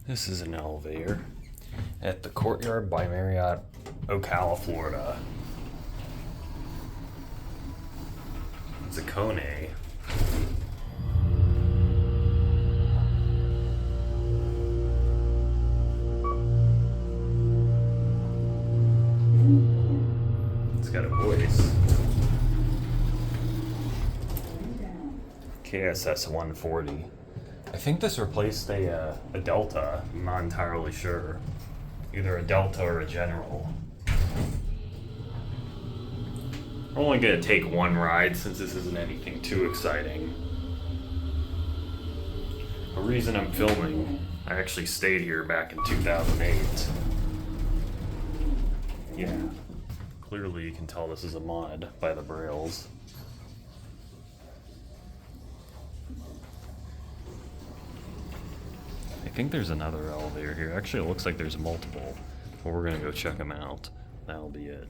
This is an elevator at the Courtyard by Marriott, Ocala, Florida. It's a Kone. It's got a voice. KSS 140. I think this replaced a Delta. I'm not entirely sure. Either a Delta or a General. I'm only gonna take one ride since this isn't anything too exciting. The reason I'm filming, I actually stayed here back in 2008. Yeah, clearly you can tell this is a mod by the brails. I think there's another elevator here. Actually, it looks like there's multiple. But we're gonna go check them out. That'll be it.